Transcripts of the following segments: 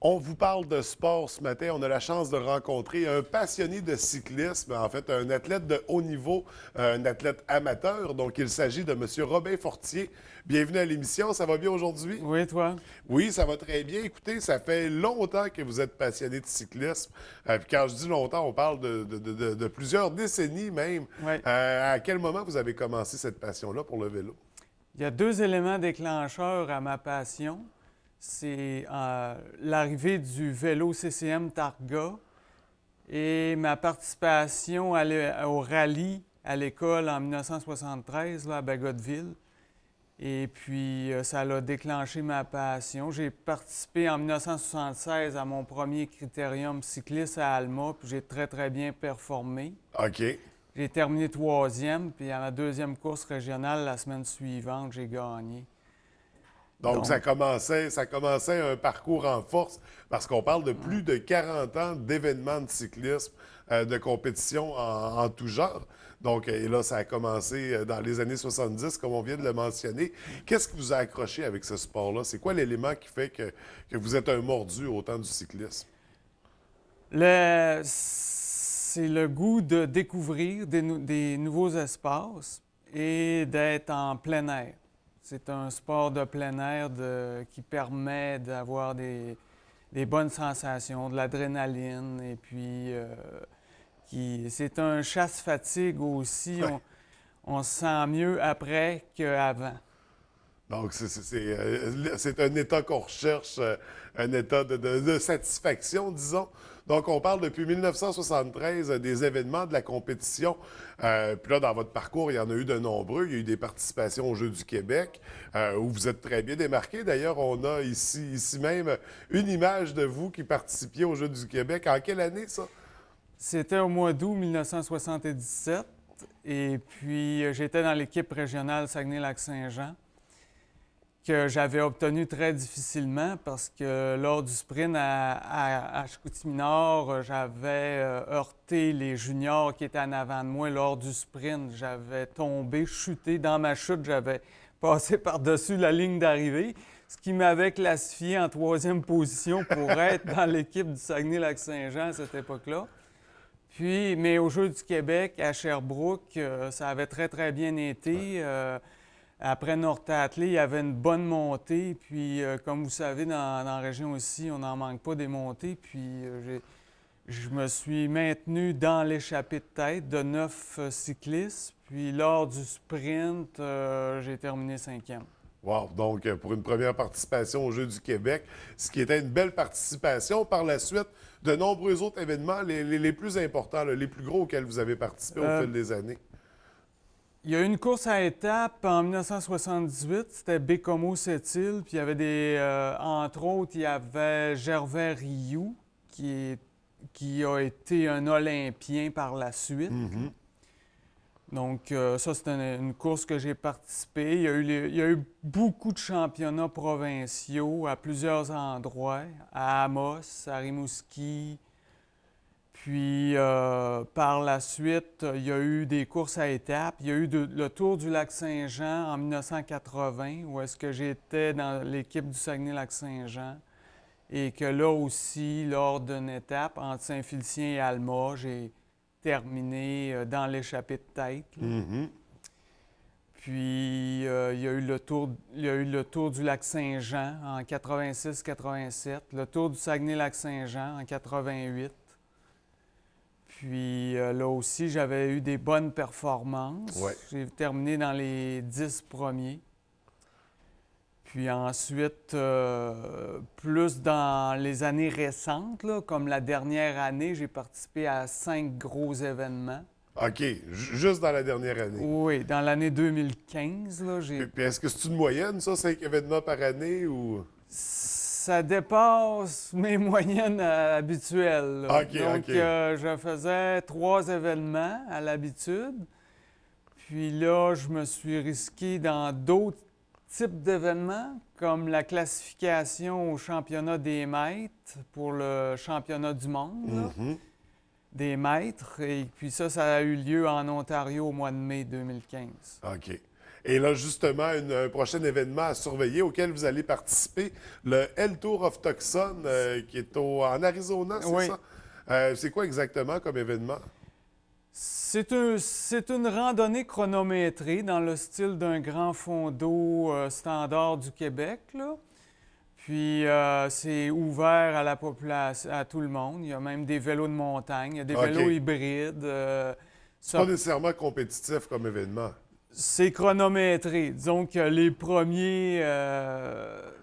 On vous parle de sport ce matin. On a la chance de rencontrer un passionné de cyclisme, en fait, un athlète de haut niveau, un athlète amateur. Donc, il s'agit de M. Robin Fortier. Bienvenue à l'émission. Ça va bien aujourd'hui? Oui, toi? Oui, ça va très bien. Écoutez, ça fait longtemps que vous êtes passionné de cyclisme. Puis quand je dis longtemps, on parle de plusieurs décennies même. Oui. À quel moment vous avez commencé cette passion-là pour le vélo? Il y a deux éléments déclencheurs à ma passion. C'est l'arrivée du vélo CCM Targa et ma participation au rallye à l'école en 1973 là, à Bagotville. Et puis, ça a déclenché ma passion. J'ai participé en 1976 à mon premier critérium cycliste à Alma, puis j'ai très, très bien performé. OK. J'ai terminé troisième, puis à ma deuxième course régionale, la semaine suivante, j'ai gagné. Donc, Donc, ça commençait un parcours en force parce qu'on parle de plus de 40 ans d'événements de cyclisme, de compétition en tout genre. Donc, et là, ça a commencé dans les années 70, comme on vient de le mentionner. Qu'est-ce qui vous a accroché avec ce sport-là? C'est quoi l'élément qui fait que vous êtes un mordu autant du cyclisme? c'est le goût de découvrir des nouveaux espaces et d'être en plein air. C'est un sport de plein air qui permet d'avoir des bonnes sensations, de l'adrénaline et puis c'est un chasse-fatigue aussi. On se sent mieux après qu'avant. Donc, c'est un état qu'on recherche, un état de satisfaction, disons. Donc, on parle depuis 1973 des événements de la compétition. Puis là, dans votre parcours, il y en a eu de nombreux. Il y a eu des participations aux Jeux du Québec, où vous êtes très bien démarqué. D'ailleurs, on a ici même une image de vous qui participiez aux Jeux du Québec. En quelle année, ça? C'était au mois d'août 1977 et puis j'étais dans l'équipe régionale Saguenay-Lac-Saint-Jean que j'avais obtenu très difficilement parce que lors du sprint à Chicoutimi-Nord, j'avais heurté les juniors qui étaient en avant de moi lors du sprint. J'avais tombé, chuté. Dans ma chute, j'avais passé par-dessus la ligne d'arrivée, ce qui m'avait classifié en troisième position pour être dans l'équipe du Saguenay-Lac-Saint-Jean à cette époque-là. Puis, mais aux Jeux du Québec, à Sherbrooke, ça avait très, très bien été. Après North-Athlée, il y avait une bonne montée. Puis, comme vous savez, dans la région aussi, on n'en manque pas des montées. Puis, je me suis maintenu dans l'échappée de tête de 9 cyclistes. Puis, lors du sprint, j'ai terminé cinquième. Wow! Donc, pour une première participation aux Jeux du Québec, ce qui était une belle participation. Par la suite, de nombreux autres événements, les plus importants, là, les plus gros auxquels vous avez participé au Euh, fil des années. Il y a eu une course à étapes en 1978, c'était Bécomo-Sept-Îles, puis il y avait entre autres, il y avait Gervais Rioux, qui a été un Olympien par la suite. Mhm. Donc, ça, c'était une course que j'ai participé. Il y a eu beaucoup de championnats provinciaux à plusieurs endroits, à Amos, à Rimouski. Puis, par la suite, il y a eu des courses à étapes. Il y a eu le Tour du Lac-Saint-Jean en 1980, où est-ce que j'étais dans l'équipe du Saguenay-Lac-Saint-Jean. Et que là aussi, lors d'une étape entre Saint-Félicien et Alma, j'ai terminé dans l'échappée de tête, là. Mhm. Puis, il y a eu le Tour du Lac-Saint-Jean en 86-87, le Tour du Saguenay-Lac-Saint-Jean en 88. Puis là aussi, j'avais eu des bonnes performances. Ouais. J'ai terminé dans les 10 premiers. Puis ensuite, plus dans les années récentes, là, comme la dernière année, j'ai participé à 5 gros événements. OK. Juste dans la dernière année. Oui, dans l'année 2015, là, Puis est-ce que c'est une moyenne, ça, 5 événements par année ou... ça dépasse mes moyennes habituelles, là. OK, Donc, OK. je faisais 3 événements à l'habitude. Puis là, je me suis risqué dans d'autres types d'événements, comme la classification au championnat des maîtres pour le championnat du monde, là, Mhm. des maîtres. Et puis ça a eu lieu en Ontario au mois de mai 2015. OK. Et là, justement, un prochain événement à surveiller auquel vous allez participer, le Hell Tour of Tucson, qui est en Arizona, c'est Oui. ça? C'est quoi exactement comme événement? C'est une randonnée chronométrée dans le style d'un grand fond d'eau standard du Québec, là. Puis c'est ouvert à la population, à tout le monde. Il y a même des vélos de montagne, il y a des vélos OK. hybrides. C'est pas nécessairement compétitif comme événement. C'est chronométré. Disons que les premiers.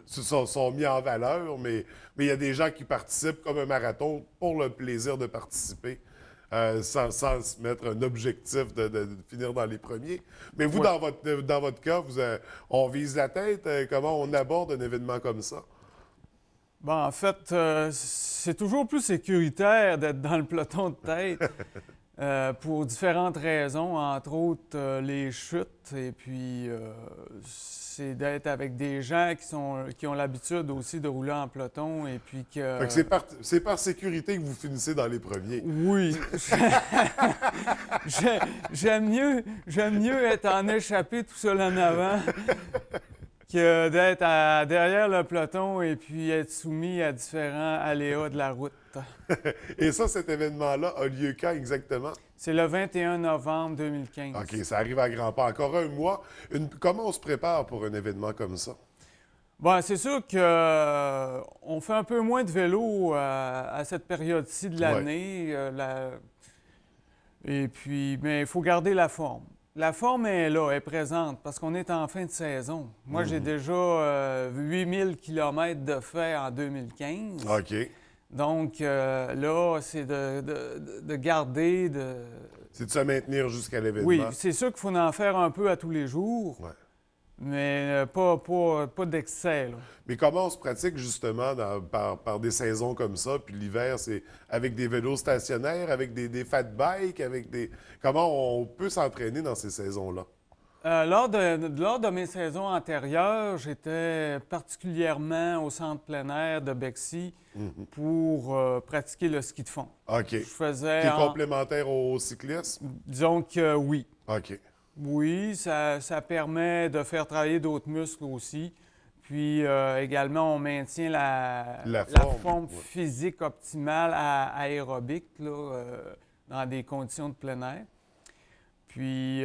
Sont mis en valeur, mais il y a des gens qui participent comme un marathon pour le plaisir de participer, sans se mettre un objectif de finir dans les premiers. Mais vous, Ouais. dans votre cas, on vise la tête. Comment on aborde un événement comme ça? Bon, en fait, c'est toujours plus sécuritaire d'être dans le peloton de tête pour différentes raisons, entre autres les chutes, et puis c'est d'être avec des gens qui ont l'habitude aussi de rouler en peloton, et puis Fait que que... c'est par sécurité que vous finissez dans les premiers. Oui, j'aime mieux être en échappé tout seul en avant que d'être derrière le peloton et puis être soumis à différents aléas de la route. Et ça, cet événement-là a lieu quand exactement? C'est le 21 novembre 2015. OK, ça arrive à grands pas. Encore un mois. Comment on se prépare pour un événement comme ça? Bon, c'est sûr que on fait un peu moins de vélo à cette période-ci de l'année. Et puis, mais il faut garder la forme. La forme est là, est présente, parce qu'on est en fin de saison. Moi, j'ai déjà 8000 km de fait en 2015. OK. Donc là, c'est de garder, C'est de se maintenir jusqu'à l'événement. Oui, c'est sûr qu'il faut en faire un peu à tous les jours, Ouais. mais pas d'excès, là. Mais comment on se pratique justement par des saisons comme ça? Puis l'hiver, c'est avec des vélos stationnaires, avec des fat bikes, Comment on peut s'entraîner dans ces saisons-là? Lors de mes saisons antérieures, j'étais particulièrement au centre plein air de Bexy pour pratiquer le ski de fond. OK. Je faisais, Qui est complémentaire au cyclisme? disons que oui. OK. Oui, ça permet de faire travailler d'autres muscles aussi. Puis également, on maintient la forme ouais. physique optimale aérobique là, dans des conditions de plein air. Puis,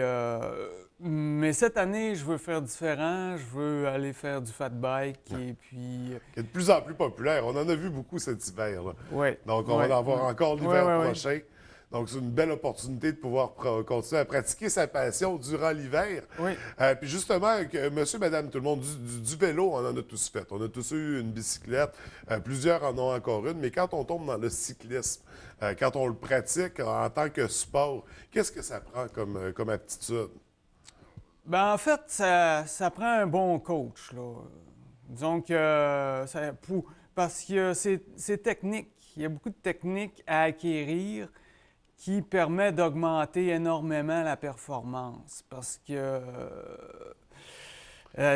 mais cette année, je veux faire différent. Je veux aller faire du fat bike et puis... Qui est de plus en plus populaire. On en a vu beaucoup cet hiver, là. Oui. Donc, on va en voir encore l'hiver Ouais. prochain. Donc, c'est une belle opportunité de pouvoir continuer à pratiquer sa passion durant l'hiver. Oui. Puis justement, monsieur, madame, tout le monde, du vélo, on en a tous fait. On a tous eu une bicyclette. Plusieurs en ont encore une. Mais quand on tombe dans le cyclisme, quand on le pratique en tant que sport, qu'est-ce que ça prend comme aptitude? Ben, en fait, ça prend un bon coach, là. Disons que parce que c'est technique. Il y a beaucoup de techniques à acquérir qui permet d'augmenter énormément la performance. Parce que,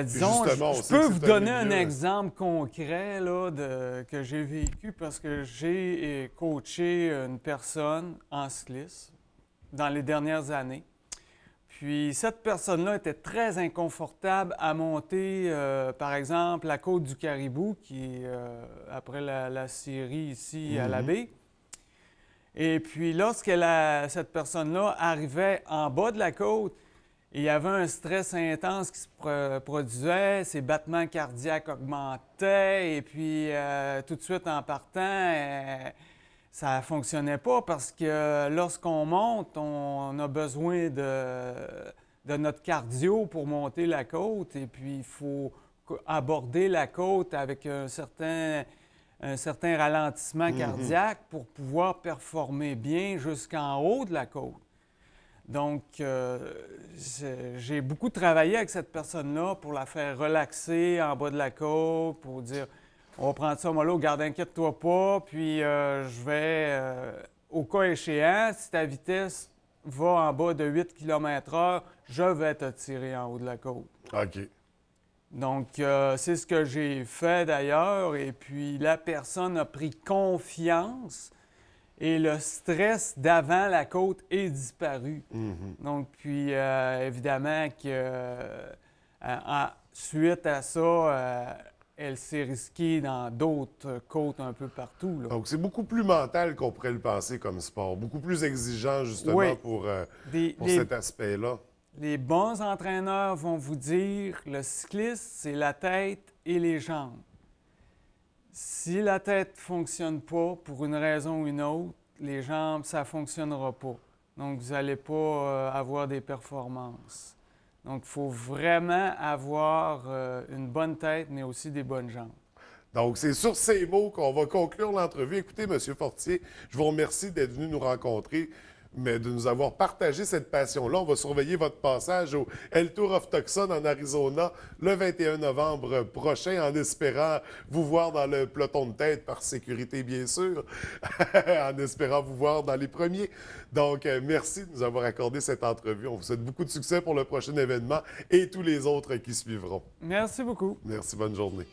disons, Justement, on je sait peux que vous c'est un donner un milieu, exemple concret là, que j'ai vécu parce que j'ai coaché une personne en cyclisme dans les dernières années. Puis cette personne-là était très inconfortable à monter, par exemple, la côte du Caribou, qui est après la Syrie ici à la baie. Et puis cette personne-là arrivait en bas de la côte, il y avait un stress intense qui se produisait, ses battements cardiaques augmentaient, et puis tout de suite en partant, ça ne fonctionnait pas parce que lorsqu'on monte, on a besoin de notre cardio pour monter la côte, et puis il faut aborder la côte avec un certain ralentissement cardiaque pour pouvoir performer bien jusqu'en haut de la côte. Donc, j'ai beaucoup travaillé avec cette personne-là pour la faire relaxer en bas de la côte, pour dire, on va prendre ça mollo, garde, inquiète-toi pas, puis je vais, au cas échéant, si ta vitesse va en bas de 8 km/h, je vais te tirer en haut de la côte. OK. Donc, c'est ce que j'ai fait d'ailleurs. Et puis, la personne a pris confiance. et le stress d'avant la côte est disparu. Donc, puis évidemment que suite à ça, elle s'est risquée dans d'autres côtes un peu partout, là. Donc, c'est beaucoup plus mental qu'on pourrait le penser comme sport, beaucoup plus exigeant justement Oui. pour Les cet aspect-là. bons entraîneurs vont vous dire, le cycliste, c'est la tête et les jambes. Si la tête ne fonctionne pas pour une raison ou une autre, les jambes, ça ne fonctionnera pas. Donc, vous n'allez pas avoir des performances. Donc, il faut vraiment avoir une bonne tête, mais aussi des bonnes jambes. Donc, c'est sur ces mots qu'on va conclure l'entrevue. Écoutez, M. Fortier, je vous remercie d'être venu nous rencontrer, mais de nous avoir partagé cette passion-là. On va surveiller votre passage au El Tour of Tucson en Arizona le 21 novembre prochain, en espérant vous voir dans le peloton de tête, par sécurité bien sûr, en espérant vous voir dans les premiers. Donc, merci de nous avoir accordé cette entrevue. On vous souhaite beaucoup de succès pour le prochain événement et tous les autres qui suivront. Merci beaucoup. Merci, bonne journée.